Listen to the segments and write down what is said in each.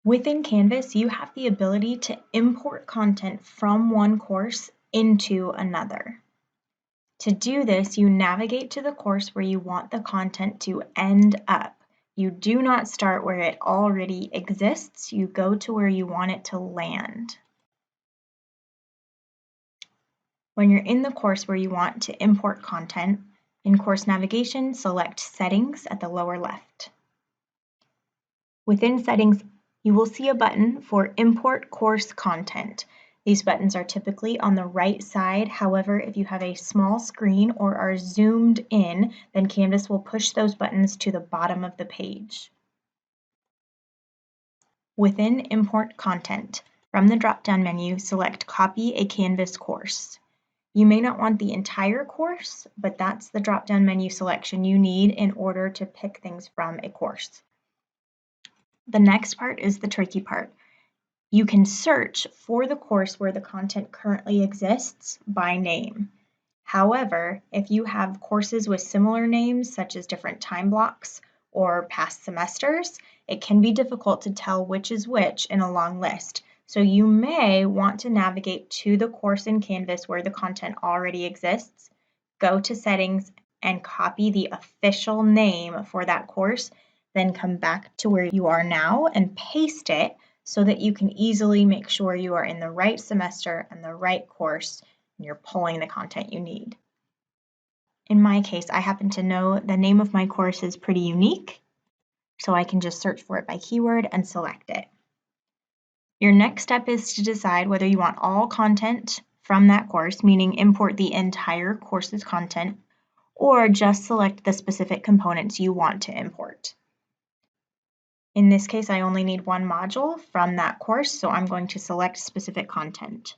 Within Canvas, you have the ability to import content from one course into another. To do this, you navigate to the course where you want the content to end up. You do not start where it already exists. You go to where you want it to land. When you're in the course where you want to import content, in course navigation, select Settings at the lower left. Within Settings, you will see a button for Import Course Content. These buttons are typically on the right side. However, if you have a small screen or are zoomed in, then Canvas will push those buttons to the bottom of the page. Within Import Content, from the drop-down menu, select Copy a Canvas Course. You may not want the entire course, but that's the drop-down menu selection you need in order to pick things from a course. The next part is the tricky part. You can search for the course where the content currently exists by name. However, if you have courses with similar names, such as different time blocks or past semesters, it can be difficult to tell which is which in a long list. So you may want to navigate to the course in Canvas where the content already exists, go to Settings, and copy the official name for that course, then come back to where you are now and paste it so that you can easily make sure you are in the right semester and the right course and you're pulling the content you need. In my case, I happen to know the name of my course is pretty unique, so I can just search for it by keyword and select it. Your next step is to decide whether you want all content from that course, meaning import the entire course's content, or just select the specific components you want to import. In this case, I only need one module from that course, so I'm going to select specific content.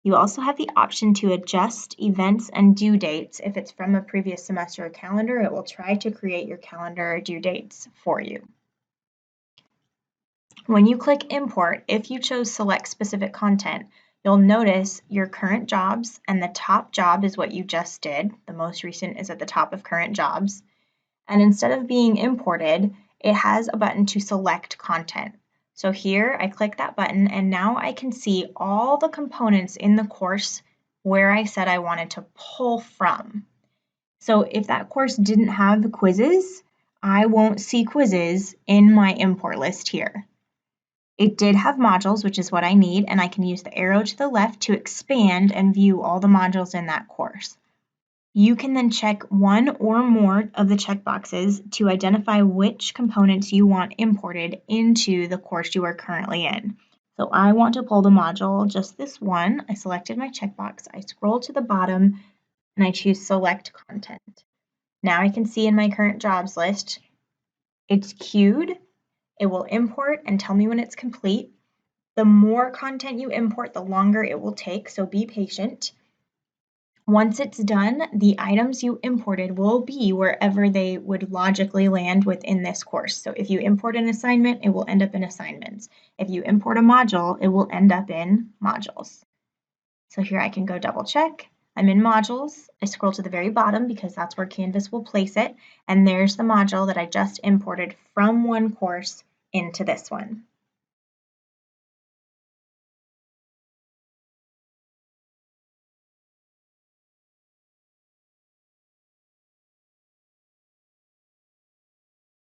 You also have the option to adjust events and due dates. If it's from a previous semester or calendar, it will try to create your calendar due dates for you. When you click Import, if you chose Select Specific Content, you'll notice your current jobs, and the top job is what you just did. The most recent is at the top of current jobs. And instead of being imported, it has a button to select content. So here I click that button and now I can see all the components in the course where I said I wanted to pull from. So if that course didn't have quizzes, I won't see quizzes in my import list here. It did have modules, which is what I need, and I can use the arrow to the left to expand and view all the modules in that course. You can then check one or more of the checkboxes to identify which components you want imported into the course you are currently in. So I want to pull the module, just this one. I selected my checkbox, I scroll to the bottom, and I choose Select Content. Now I can see in my current jobs list, it's queued. It will import and tell me when it's complete. The more content you import, the longer it will take, so be patient. Once it's done, the items you imported will be wherever they would logically land within this course. So if you import an assignment, it will end up in assignments. If you import a module, it will end up in modules. So here I can go double check. I'm in modules. I scroll to the very bottom because that's where Canvas will place it. And there's the module that I just imported from one course into this one.